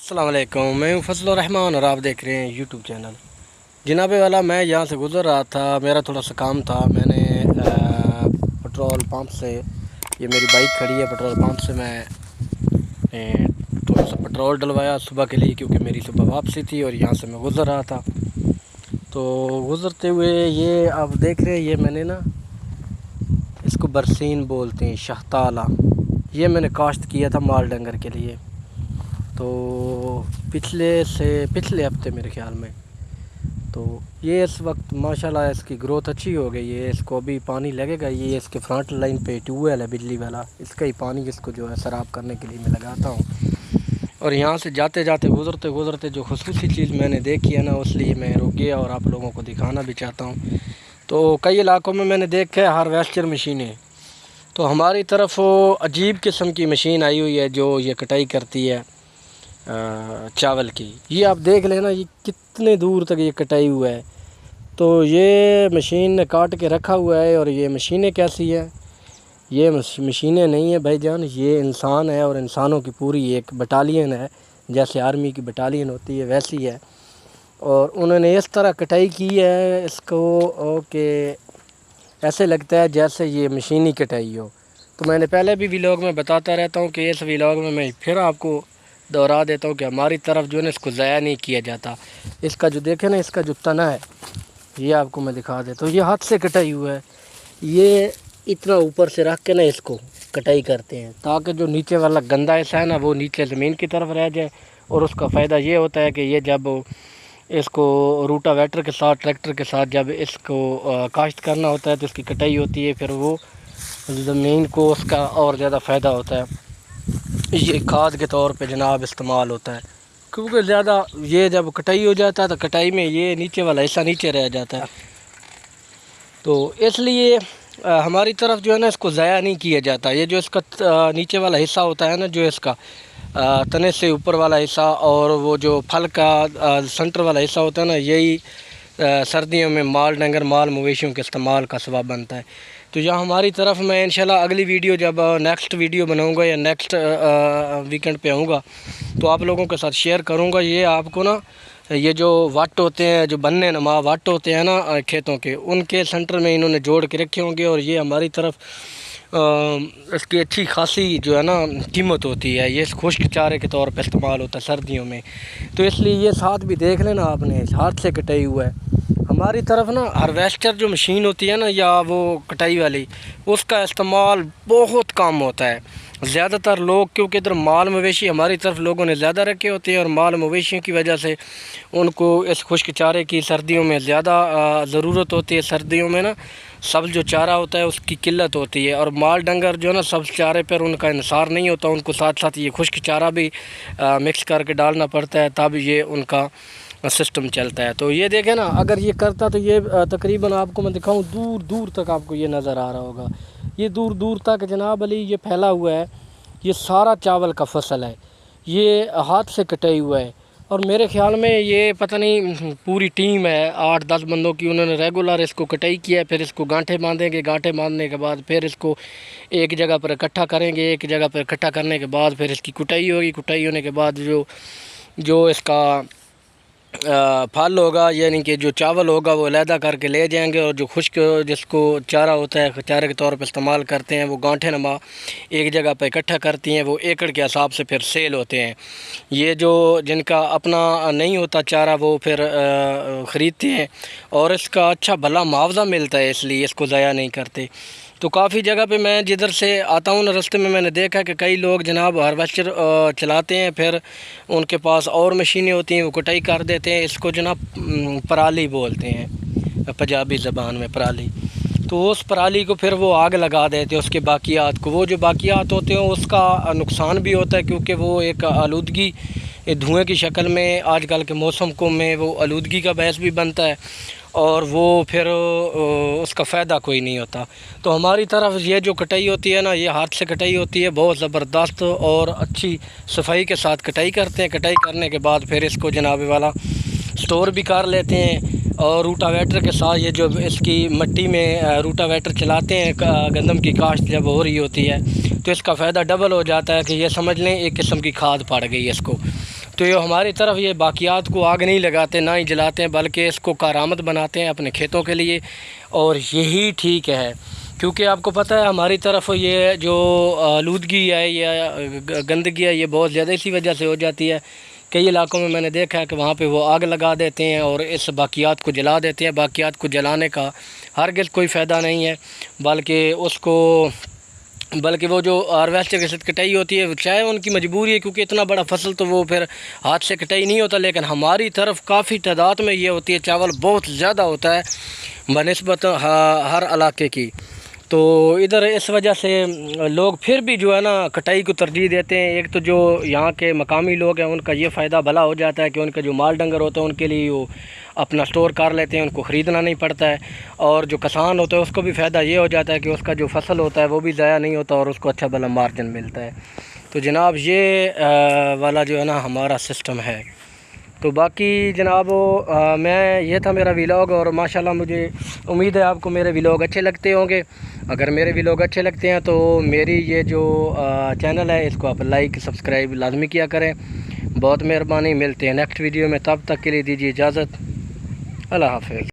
अस्सलाम वालेकुम, मैं हूँ फजलुर रहमान और आप देख रहे हैं यूट्यूब चैनल। जनाब वाला, मैं यहाँ से गुज़र रहा था, मेरा थोड़ा सा काम था। मैंने पेट्रोल पंप से, ये मेरी बाइक खड़ी है, पेट्रोल पंप से मैं थोड़ा सा पेट्रोल डलवाया सुबह के लिए, क्योंकि मेरी सुबह वापसी थी और यहाँ से मैं गुज़र रहा था। तो गुज़रते हुए ये आप देख रहे हैं, ये मैंने ना, इसको बरसीन बोलते हैं, शहताला। ये मैंने काश्त किया था माल डंगर के लिए। तो पिछले हफ्ते मेरे ख्याल में, तो ये इस वक्त माशाल्लाह इसकी ग्रोथ अच्छी हो गई है। इसको अभी पानी लगेगा। ये इसके फ्रंट लाइन पे ट्यूबवेल है बिजली वाला, इसका ही पानी इसको जो है सराब करने के लिए मैं लगाता हूँ। और यहाँ से जाते जाते गुज़रते गुज़रते जो खुसूसी चीज़ मैंने देखी है ना, इसलिए मैं रुक गया और आप लोगों को दिखाना भी चाहता हूँ। तो कई इलाकों में मैंने देखा है हार्वेस्टर मशीनें, तो हमारी तरफ अजीब किस्म की मशीन आई हुई है जो ये कटाई करती है चावल की। ये आप देख लेना, ये कितने दूर तक ये कटाई हुआ है। तो ये मशीन ने काट के रखा हुआ है। और ये मशीनें कैसी है? ये मशीनें नहीं है भाईजान, ये इंसान है। और इंसानों की पूरी एक बटालियन है, जैसे आर्मी की बटालियन होती है वैसी है। और उन्होंने इस तरह कटाई की है इसको कि ऐसे लगता है जैसे ये मशीनी कटाई हो। तो मैंने पहले भी व्लॉग में बताता रहता हूँ कि इस व्लॉग में मैं फिर आपको दोहरा देता हूँ कि हमारी तरफ जो है ना, इसको ज़ाया नहीं किया जाता। इसका जो देखे ना, इसका जो तना है, ये आपको मैं दिखा देता हूँ। ये हाथ से कटाई हुआ है। ये इतना ऊपर से रख के ना इसको कटाई करते हैं, ताकि जो नीचे वाला गंदा हिस्सा है ना, वो नीचे ज़मीन की तरफ रह जाए। और उसका फ़ायदा ये होता है कि ये जब इसको रूटावेटर के साथ, ट्रैक्टर के साथ जब इसको काश्त करना होता है, तो इसकी कटाई होती है, फिर वो ज़मीन को उसका और ज़्यादा फ़ायदा होता है। ये खाद के तौर पे जनाब इस्तेमाल होता है, क्योंकि ज़्यादा ये जब कटाई हो जाता है तो कटाई में ये नीचे वाला हिस्सा नीचे रह जाता है। तो इसलिए हमारी तरफ जो है ना, इसको ज़ाया नहीं किया जाता। ये जो इसका नीचे वाला हिस्सा होता है ना, जो इसका तने से ऊपर वाला हिस्सा, और वो जो फल का सेंटर वाला हिस्सा होता है ना, यही सर्दियों में माल डंगर, माल मवेशियों के इस्तेमाल का सबब बनता है। तो यहाँ हमारी तरफ मैं इंशाल्लाह अगली वीडियो, जब नेक्स्ट वीडियो बनाऊँगा या नेक्स्ट वीकेंड पे आऊँगा, तो आप लोगों के साथ शेयर करूँगा। ये आपको ना, ये जो वाट होते हैं, जो बनने नमा वाट होते हैं ना खेतों के, उनके सेंटर में इन्होंने जोड़ के रखे होंगे। और ये हमारी तरफ इसकी अच्छी खासी जो है ना कीमत होती है। ये खुश्क चारे के तौर पे इस्तेमाल होता है सर्दियों में। तो इसलिए ये साथ भी देख लेना, आपने हाथ से कटाई हुआ है। हमारी तरफ ना हार्वेस्टर जो मशीन होती है ना, या वो कटाई वाली, उसका इस्तेमाल बहुत कम होता है। ज़्यादातर लोग, क्योंकि इधर माल मवेशी हमारी तरफ लोगों ने ज़्यादा रखे होते हैं, और माल मवेशियों की वजह से उनको इस खुश्क चारे की सर्दियों में ज़्यादा ज़रूरत होती है। सर्दियों में ना सब जो चारा होता है उसकी किल्लत होती है, और माल डंगर जो है ना, सब चारे पर उनका इंसार नहीं होता। उनको साथ साथ ये खुश्क चारा भी मिक्स करके डालना पड़ता है, तब ये उनका सिस्टम चलता है। तो ये देखें ना, अगर ये करता तो ये तकरीबन आपको मैं दिखाऊं, दूर दूर तक आपको ये नज़र आ रहा होगा। ये दूर दूर तक जनाब अली ये फैला हुआ है। ये सारा चावल का फसल है, ये हाथ से कटाई हुआ है। और मेरे ख्याल में ये पता नहीं पूरी टीम है 8-10 बंदों की, उन्होंने रेगुलर इसको कटाई किया है। फिर इसको गांठे बांधेंगे, गांठे बांधने के बाद फिर इसको एक जगह पर इकट्ठा करेंगे। एक जगह पर इकट्ठा करने के बाद फिर इसकी कुटाई होगी। कुटाई होने के बाद जो इसका फल होगा, यानी कि जो चावल होगा, वो अलहदा करके ले जाएंगे। और जो खुश्क जिसको चारा होता है, चारे के तौर पे इस्तेमाल करते हैं, वो गांठे नमा एक जगह पे इकट्ठा करती हैं। वो एकड़ के हिसाब से फिर सेल होते हैं। ये जो जिनका अपना नहीं होता चारा, वो फिर ख़रीदते हैं, और इसका अच्छा भला मुआवजा मिलता है, इसलिए इसको ज़ाया नहीं करते। तो काफ़ी जगह पे मैं जिधर से आता हूँ ना, रास्ते में मैंने देखा कि कई लोग जनाब हार्वेस्टर चलाते हैं, फिर उनके पास और मशीनें होती हैं, वो कटाई कर देते हैं। इसको जनाब पराली बोलते हैं पंजाबी ज़बान में, पराली। तो उस पराली को फिर वो आग लगा देते हैं, उसके बाकियात को। वो जो बाकियात होते हैं उसका नुकसान भी होता है, क्योंकि वो एक आलूदगी धुएँ की शक्ल में आजकल के मौसम को में वो आलूदगी का बायस भी बनता है, और वो फिर उसका फ़ायदा कोई नहीं होता। तो हमारी तरफ ये जो कटाई होती है ना, ये हाथ से कटाई होती है, बहुत ज़बरदस्त और अच्छी सफाई के साथ कटाई करते हैं। कटाई करने के बाद फिर इसको जनाब वाला स्टोर भी कर लेते हैं। और रूटावेटर के साथ ये जो इसकी मट्टी में रूटावेटर चलाते हैं, गंदम की काश्त जब हो रही होती है, तो इसका फ़ायदा डबल हो जाता है कि ये समझ लें एक किस्म की खाद पड़ गई है इसको। तो ये हमारी तरफ ये बाकियात को आग नहीं लगाते, ना ही जलाते हैं, बल्कि इसको कारामद बनाते हैं अपने खेतों के लिए, और यही ठीक है। क्योंकि आपको पता है हमारी तरफ ये जो आलूदगी है या गंदगी है ये बहुत ज़्यादा इसी वजह से हो जाती है। कई इलाकों में मैंने देखा है कि वहाँ पे वो आग लगा देते हैं और इस बाकियात को जला देते हैं। बाकियात को जलाने का हरगिज़ कोई फ़ायदा नहीं है, बल्कि वो जो हार्वेस्टर के साथ कटाई होती है, चाहे उनकी मजबूरी है, क्योंकि इतना बड़ा फसल तो वो फिर हाथ से कटाई नहीं होता। लेकिन हमारी तरफ काफ़ी तादाद में ये होती है, चावल बहुत ज़्यादा होता है बनिस्बत हर इलाके की। तो इधर इस वजह से लोग फिर भी जो है ना कटाई को तरजीह देते हैं। एक तो जो यहाँ के मकामी लोग हैं उनका ये फ़ायदा भला हो जाता है कि उनका जो माल डंगर होता है उनके लिए वो अपना स्टोर कर लेते हैं, उनको ख़रीदना नहीं पड़ता है। और जो किसान होता है उसको भी फ़ायदा ये हो जाता है कि उसका जो फसल होता है वो भी ज़ाया नहीं होता और उसको अच्छा भला मार्जिन मिलता है। तो जनाब ये वाला जो है ना हमारा सिस्टम है। तो बाकी जनाब मैं ये था मेरा व्लॉग, और माशाल्लाह मुझे उम्मीद है आपको मेरे व्लॉग अच्छे लगते होंगे। अगर मेरे व्लॉग अच्छे लगते हैं तो मेरी ये जो चैनल है इसको आप लाइक सब्सक्राइब लाजमी किया करें। बहुत मेहरबानी। मिलते हैं नेक्स्ट वीडियो में, तब तक के लिए दीजिए इजाज़त। अल्लाह हाफ़िज़।